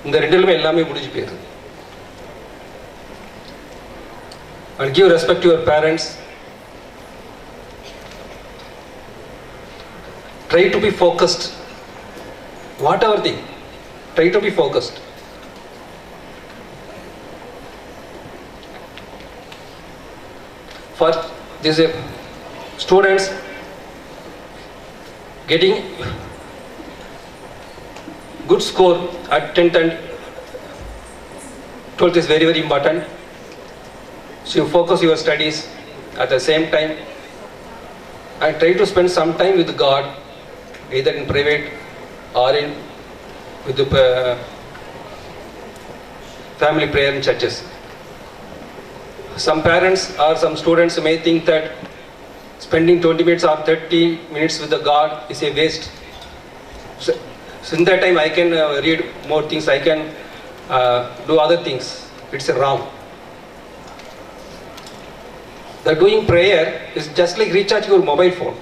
இந்த ரெண்டிலுமே எல்லாமே முடிஞ்சு போயிருது. And give respect to your parents. Try to be focused. Whatever thing, try to be focused. For these students getting good score at 10th and 12th is very, very important. So you focus your studies at the same time and try to spend some time with God, either in private or in with the family prayer in churches. Some parents or some students may think that spending 20 minutes or 30 minutes with the God is a waste. So in that time I can read more things, I can do other things. It's wrong. The doing prayer is just like recharge your mobile phone.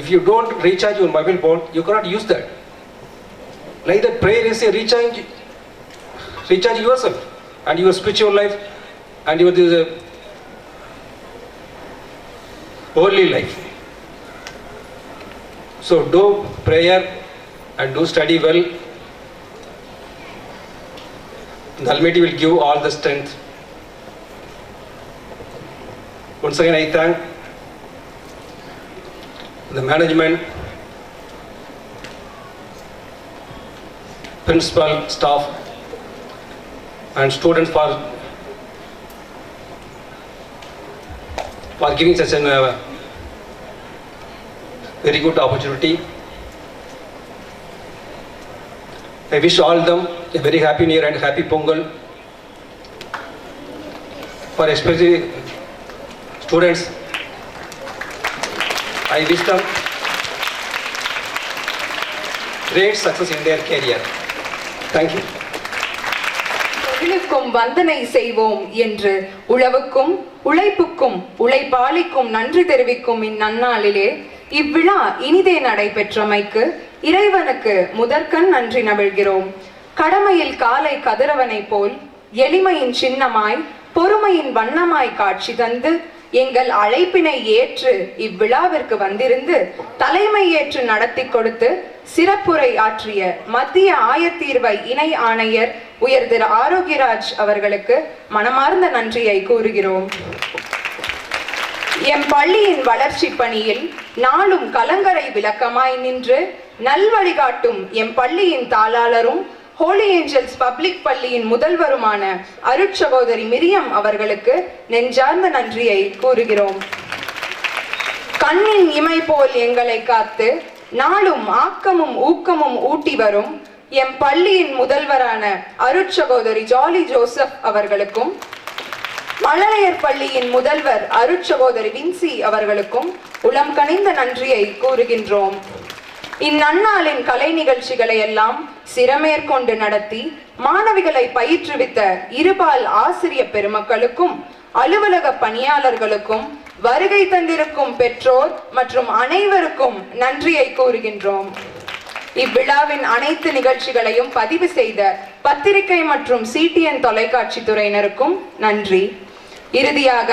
If you don't recharge your mobile phone, you cannot use that. Like that, prayer is a recharge yourself and your spiritual life and your holy life. So do prayer and do study well. The Almighty will give all the strength. Once again, I thank the management, principal, staff, and students for giving such a very good opportunity. I wish all of them a very happy New Year and happy Pongal. For especially students, I wish them great success in their career. Thank you. தொழிலுக்கும் வந்தனை செய்வோம் என்று உழவுக்கும் உழைப்புக்கும் உழைப்பாளிக்கும் நன்றி தெரிவிக்கும் இந்நன்னாளிலே இவ்விழா இனிதே நடைபெற்றமைக்கு இறைவனுக்கு முதற்கண் நன்றி நவிழ்கிறோம். கடமையில் காலை கதிரவனை போல் எளிமையின் சின்னமாய் பொறுமையின் வண்ணமாய் காட்சி தந்து எங்கள் அழைப்பினை ஏற்று இவ்விழாவிற்கு வந்திருந்து தலைமை ஏற்று நடத்தி கொடுத்து சிறப்புரை ஆற்றிய மத்திய ஆயத்தீர்வை இணை ஆணையர் உயர் திரு ஆரோக்கியராஜ் அவர்களுக்கு மனமார்ந்த நன்றியை கூறுகிறோம். எம் பள்ளியின் வளர்ச்சி பணியில் நாளும் கலங்கரை விளக்கமாய் நின்று நல்வழிகாட்டும் எம் பள்ளியின் தாளாளரும் ஹோலி ஏஞ்சல்ஸ் பப்ளிக் பள்ளியின் முதல்வருமான அருட்சகோதரி மிரியம் அவர்களுக்கு நெஞ்சார்ந்த நன்றியை கூறுகிறோம். கண்ணின் இமை போல் எங்களை காத்து நாளும் ஆக்கமும் ஊக்கமும் ஊட்டி வரும் எம் பள்ளியின் முதல்வரான அருட்சகோதரி ஜாலி ஜோசப் அவர்களுக்கும் மழலையர் பள்ளியின் முதல்வர் அருட்சகோதரி வின்சி அவர்களுக்கும் உளம் கனிந்த நன்றியை கூறுகின்றோம். இந்நன்னாளின் கலை நிகழ்ச்சிகளை எல்லாம் சிரமேற்கொண்டு நடத்தி மாணவிகளை பயிற்றுவித்த இருபால் ஆசிரிய பெருமக்களுக்கும் அலுவலக பணியாளர்களுக்கும் வருகை தந்திருக்கும் பெற்றோர் மற்றும் அனைவருக்கும் நன்றியை கூறுகின்றோம். இவ்விழாவின் அனைத்து நிகழ்ச்சிகளையும் பதிவு செய்த பத்திரிகை மற்றும் CTN தொலைக்காட்சி துறையினருக்கும் நன்றி. இறுதியாக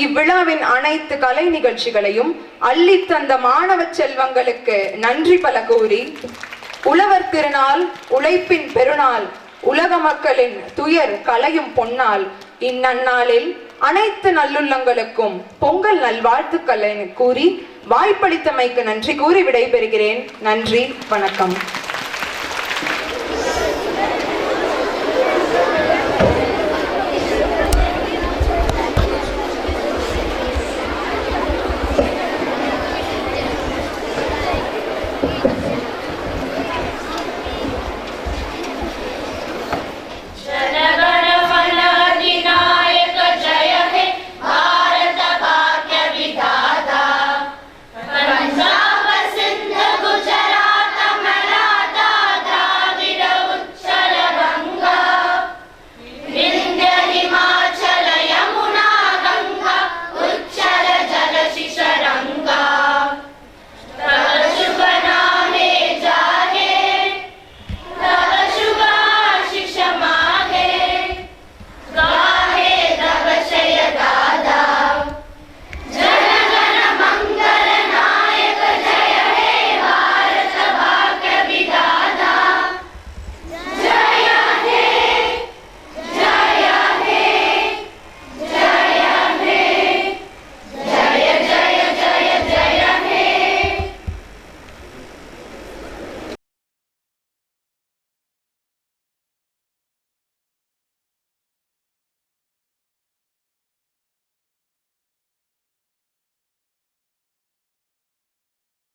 இவ்விழாவின் அனைத்து கலை நிகழ்ச்சிகளையும் அள்ளி தந்த மாணவ செல்வங்களுக்கு நன்றி பல கூறி உழவர் திருநாள் உழைப்பின் பெருநாள் உலக மக்களின் துயர் களையும் பொன்னால் இந்நன்னாளில் அனைத்து நல்லுள்ளங்களுக்கும் பொங்கல் நல்வாழ்த்துக்களை கூறி வாய்ப்பளித்தமைக்கு நன்றி கூறி விடைபெறுகிறேன். நன்றி, வணக்கம்.